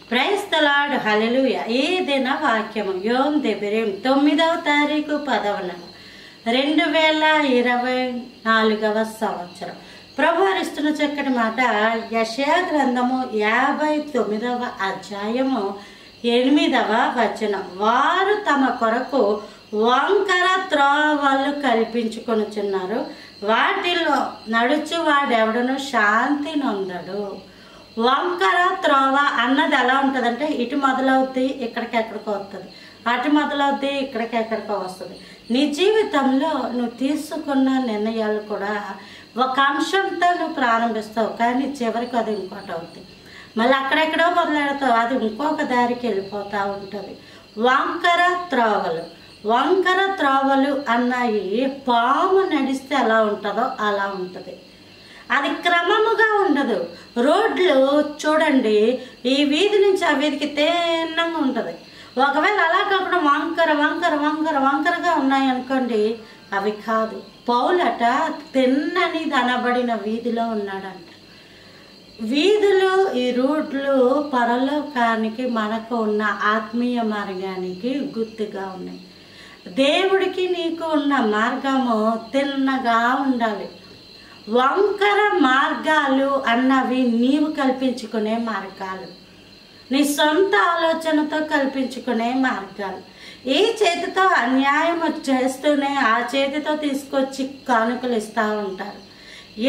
Praise the lord, హల్లెలూయా. ఈ దిన వాక్యము యోమ్ దెబిరేం 9వ తారీఖు 10వ నెల 2024వ సంవత్సరం. ప్రభువారు ఇస్తున్న చక్కటి మాట యెషయా గ్రంథము 59వ అధ్యాయము 8వ వచనం. వారు తమ కొరకు వంకర త్రోవలు కల్పించుకొనుచున్నారు, వాటిలో నడుచు వాడెవడను శాంతి నొందడు. వంకర త్రోవ అన్నది ఎలా ఉంటుందంటే, ఇటు మొదలవుద్ది ఇక్కడికి ఎక్కడికో వస్తుంది, అటు మొదలవుద్ది ఇక్కడికి ఎక్కడికో వస్తుంది. నీ జీవితంలో నువ్వు తీసుకున్న నిర్ణయాలు కూడా ఒక అంశంతో నువ్వు ప్రారంభిస్తావు, కానీ చివరికి అది ఇంకోటి అవుతుంది. మళ్ళీ అక్కడెక్కడో మొదలెడతావు, అది ఇంకొక దారికి వెళ్ళిపోతూ ఉంటుంది. వంకర త్రోవలు అన్నాయి పాము నడిస్తే ఎలా ఉంటుందో అలా ఉంటుంది. అది క్రమముగా ఉండదు. రోడ్లు చూడండి, ఈ వీధి నుంచి ఆ వీధికి తిన్నంగా ఉంటుంది. ఒకవేళ అలా కాకుండా వంకరగా ఉన్నాయనుకోండి, అవి కాదు. పౌలట తిన్నని అనబడిన వీధిలో ఉన్నాడంట. వీధులు, ఈ రోడ్లు పరలోకానికి మనకు ఉన్న ఆత్మీయ మార్గానికి గుర్తుగా ఉన్నాయి. దేవుడికి నీకు ఉన్న మార్గము తిన్నగా ఉండాలి. వంకర మార్గాలు అన్నవి నీవు కల్పించుకునే మార్గాలు, నీ సొంత ఆలోచనతో కల్పించుకునే మార్గాలు. ఈ చేతితో అన్యాయం చేస్తూనే ఆ చేతితో తీసుకొచ్చి కానుకలు ఇస్తూ ఉంటారు.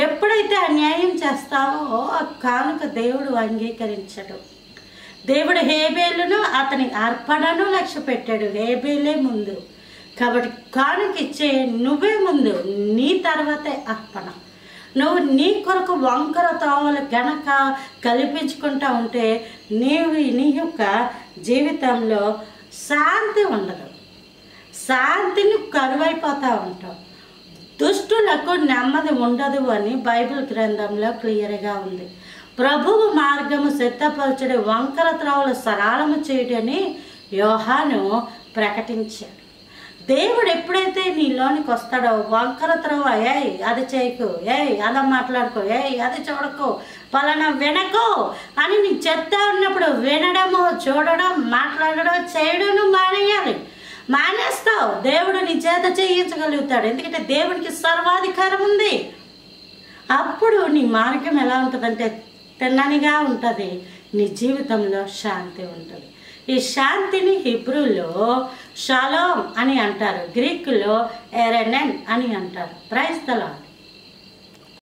ఎప్పుడైతే అన్యాయం చేస్తావో ఆ కానుక దేవుడు అంగీకరించడు. దేవుడు హేబేలును అతని అర్పణను లక్ష్య పెట్టాడు. హేబేలే ముందు, కాబట్టి కానుక ఇచ్చే నువ్వే ముందు, నీ తర్వాతే అర్పణ. నువ్వు నీ కొరకు వంకర త్రోవలు గనక కల్పించుకుంటూ ఉంటే నీ యొక్క జీవితంలో శాంతి ఉండదు, శాంతిని కరువైపోతూ ఉంటావు. దుష్టులకు నెమ్మది ఉండదు అని బైబిల్ గ్రంథంలో క్లియర్గా ఉంది. ప్రభువు మార్గము సిద్ధపరచడి, వంకర త్రోవలు సరళము చేయడని యోహాను ప్రకటించాడు. దేవుడు ఎప్పుడైతే నీలోనికి వస్తాడో, వంకర త్రోవ అది చేయకు, అలా మాట్లాడుకో, అది చూడకు, పలానా వినకు అని నీకు చెప్తా ఉన్నప్పుడు వినడము, చూడడం, మాట్లాడడం, చేయడం మానేస్తావు. దేవుడు నీ చేత చేయించగలుగుతాడు, ఎందుకంటే దేవుడికి సర్వాధికారం ఉంది. అప్పుడు నీ మార్గం ఎలా ఉంటుందంటే తిన్ననిగా ఉంటుంది, నీ జీవితంలో శాంతి ఉంటుంది. ఈ శాంతిని హిబ్రూలో షాలోమ్ అని అంటారు, గ్రీకులో ఎరెనెన్ అని అంటారు. Praise the lord.